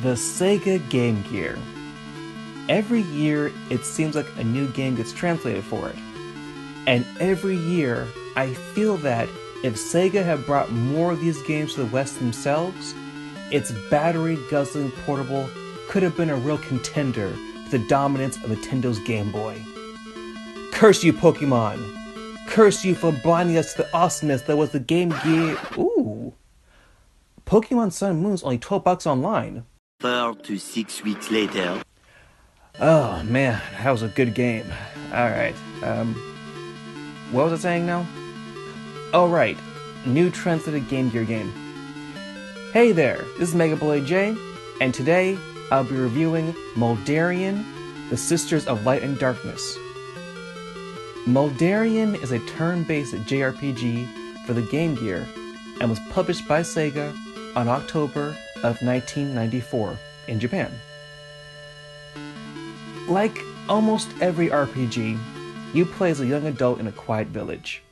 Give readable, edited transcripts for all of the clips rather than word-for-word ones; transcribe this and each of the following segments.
The Sega Game Gear. Every year, it seems like a new game gets translated for it. And every year, I feel that if Sega had brought more of these games to the West themselves, its battery-guzzling portable could have been a real contender for the dominance of Nintendo's Game Boy. Curse you, Pokemon! Curse you for blinding us to the awesomeness that was the Game Gear. Ooh. Pokemon Sun and Moon is only $12 online. 4 to 6 weeks later. Oh man, that was a good game. Alright, what was I saying now? Oh right, new translated Game Gear game. Hey there, this is Megaboy J, and today I'll be reviewing Moldorian, the Sisters of Light and Darkness. Moldorian is a turn-based JRPG for the Game Gear and was published by Sega on October of 1994 in Japan. Like almost every RPG, you play as a young adult in a quiet village.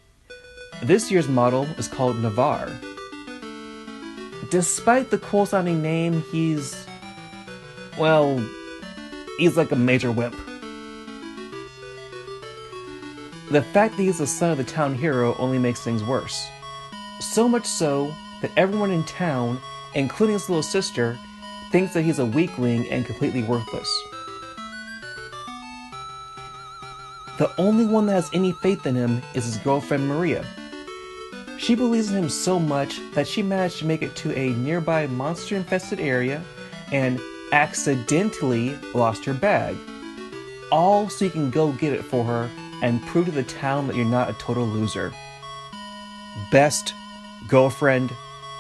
This year's model is called Navarre. Despite the cool-sounding name, he's like a major wimp. The fact that he's the son of the town hero only makes things worse. So much so that everyone in town, including his little sister, thinks that he's a weakling and completely worthless. The only one that has any faith in him is his girlfriend Maria. She believes in him so much that she managed to make it to a nearby monster-infested area and accidentally lost her bag. All so you can go get it for her and prove to the town that you're not a total loser. Best girlfriend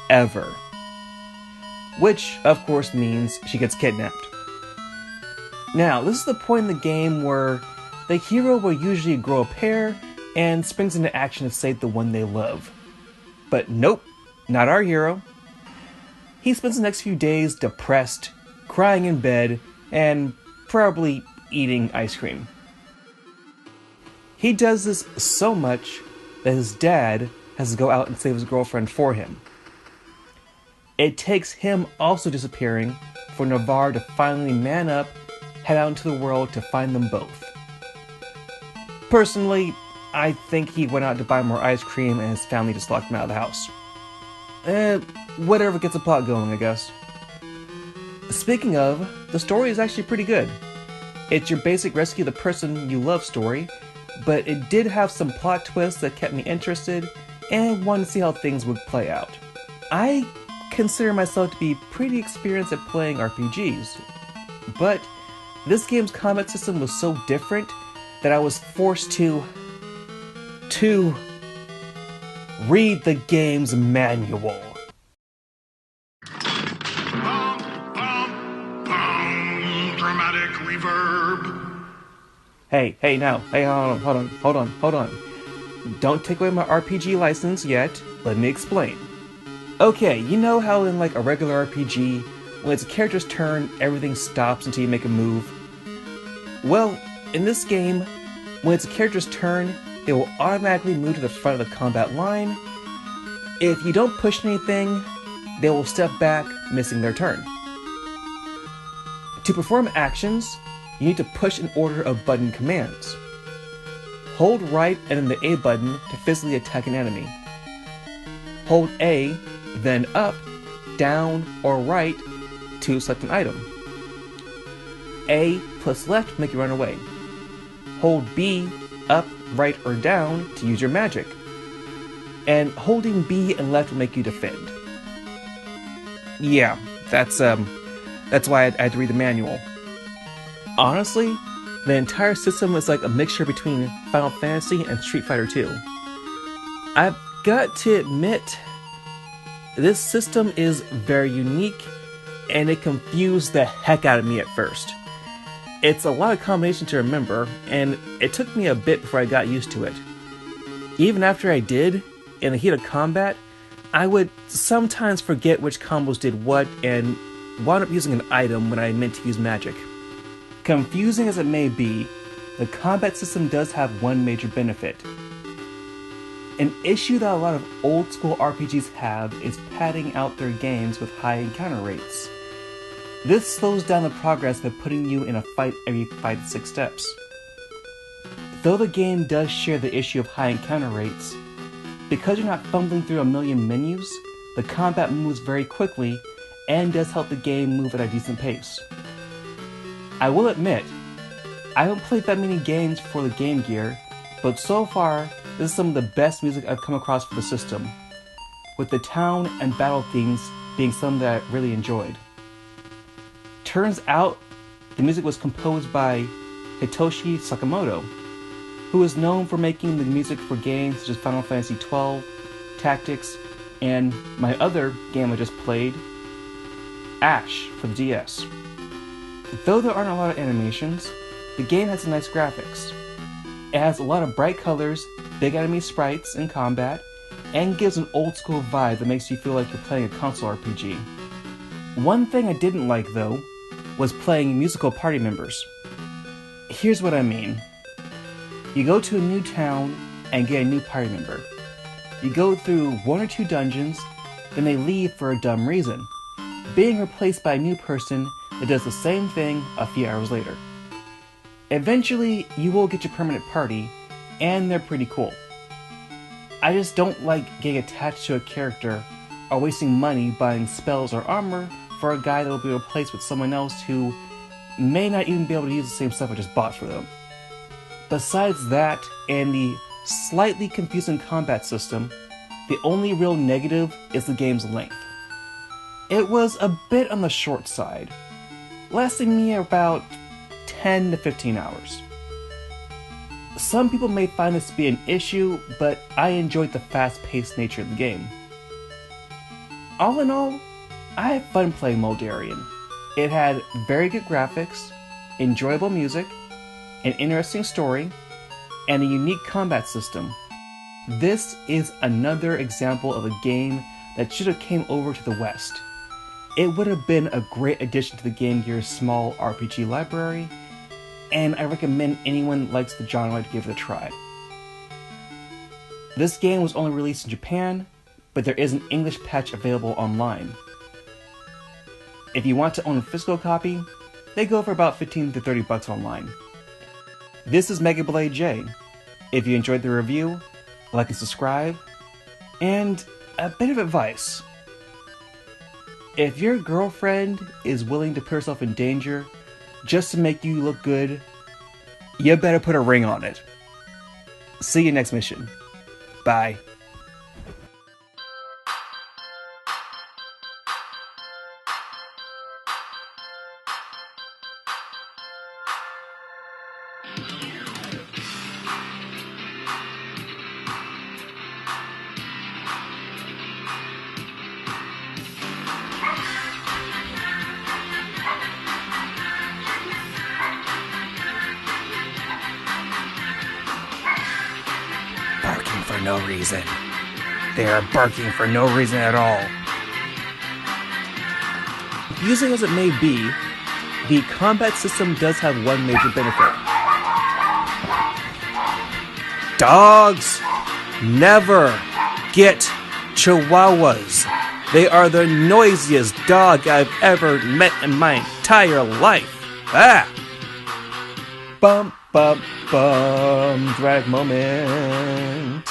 ever. Which, of course, means she gets kidnapped. Now, this is the point in the game where the hero will usually grow a pair and springs into action to save the one they love. But nope, not our hero. He spends the next few days depressed, crying in bed, and probably eating ice cream. He does this so much that his dad has to go out and save his girlfriend for him. It takes him also disappearing for Navarre to finally man up, head out into the world to find them both. Personally, I think he went out to buy more ice cream and his family just locked him out of the house. Whatever gets the plot going, I guess. Speaking of, the story is actually pretty good. It's your basic rescue the person you love story, but it did have some plot twists that kept me interested and wanted to see how things would play out. I consider myself to be pretty experienced at playing RPGs, but this game's combat system was so different that I was forced to read the game's manual. Dramatic reverb. Hey, hold on. Don't take away my RPG license yet. Let me explain. Okay, you know how in like a regular RPG, when it's a character's turn, everything stops until you make a move? Well, in this game, when it's a character's turn, they will automatically move to the front of the combat line. If you don't push anything, they will step back, missing their turn. To perform actions, you need to push an order of button commands. Hold right and then the A button to physically attack an enemy. Hold A, then up, down, or right to select an item. A plus left to make you run away. Hold B, up, right, or down to use your magic. And holding B and left will make you defend. Yeah, that's why I had to read the manual. Honestly, the entire system is like a mixture between Final Fantasy and Street Fighter 2. I've got to admit, this system is very unique, and it confused the heck out of me at first. It's a lot of combinations to remember, and it took me a bit before I got used to it. Even after I did, in the heat of combat, I would sometimes forget which combos did what and wound up using an item when I meant to use magic. Confusing as it may be, the combat system does have one major benefit. An issue that a lot of old school RPGs have is padding out their games with high encounter rates. This slows down the progress by putting you in a fight every 5 to 6 steps. Though the game does share the issue of high encounter rates, because you're not fumbling through a million menus, the combat moves very quickly and does help the game move at a decent pace. I will admit, I haven't played that many games for the Game Gear, but so far, this is some of the best music I've come across for the system, with the town and battle themes being some that I really enjoyed. Turns out, the music was composed by Hitoshi Sakamoto, who is known for making the music for games such as Final Fantasy XII, Tactics, and my other game I just played, Ash for the DS. Though there aren't a lot of animations, the game has some nice graphics. It has a lot of bright colors, big enemy sprites in combat, and gives an old school vibe that makes you feel like you're playing a console RPG. One thing I didn't like though, was playing musical party members. Here's what I mean. You go to a new town and get a new party member. You go through 1 or 2 dungeons, then they leave for a dumb reason, being replaced by a new person that does the same thing a few hours later. Eventually, you will get your permanent party, and they're pretty cool. I just don't like getting attached to a character or wasting money buying spells or armor for a guy that will be replaced with someone else who may not even be able to use the same stuff I just bought for them. Besides that, and the slightly confusing combat system, the only real negative is the game's length. It was a bit on the short side, lasting me about 10 to 15 hours. Some people may find this to be an issue, but I enjoyed the fast-paced nature of the game. All in all, I had fun playing Moldorian. It had very good graphics, enjoyable music, an interesting story, and a unique combat system. This is another example of a game that should have came over to the West. It would have been a great addition to the Game Gear's small RPG library, and I recommend anyone who likes the genre to give it a try. This game was only released in Japan, but there is an English patch available online. If you want to own a physical copy, they go for about $15 to $30 online. This is Mega Blade J. If you enjoyed the review, like and subscribe, and a bit of advice. If your girlfriend is willing to put herself in danger just to make you look good, you better put a ring on it. See you next mission. Bye. Barking for no reason. They are barking for no reason at all. Confusing as it may be, the combat system does have one major benefit. Dogs never get chihuahuas. They are the noisiest dog I've ever met in my entire life. Ah! Bum, bum, bum. Drag moment.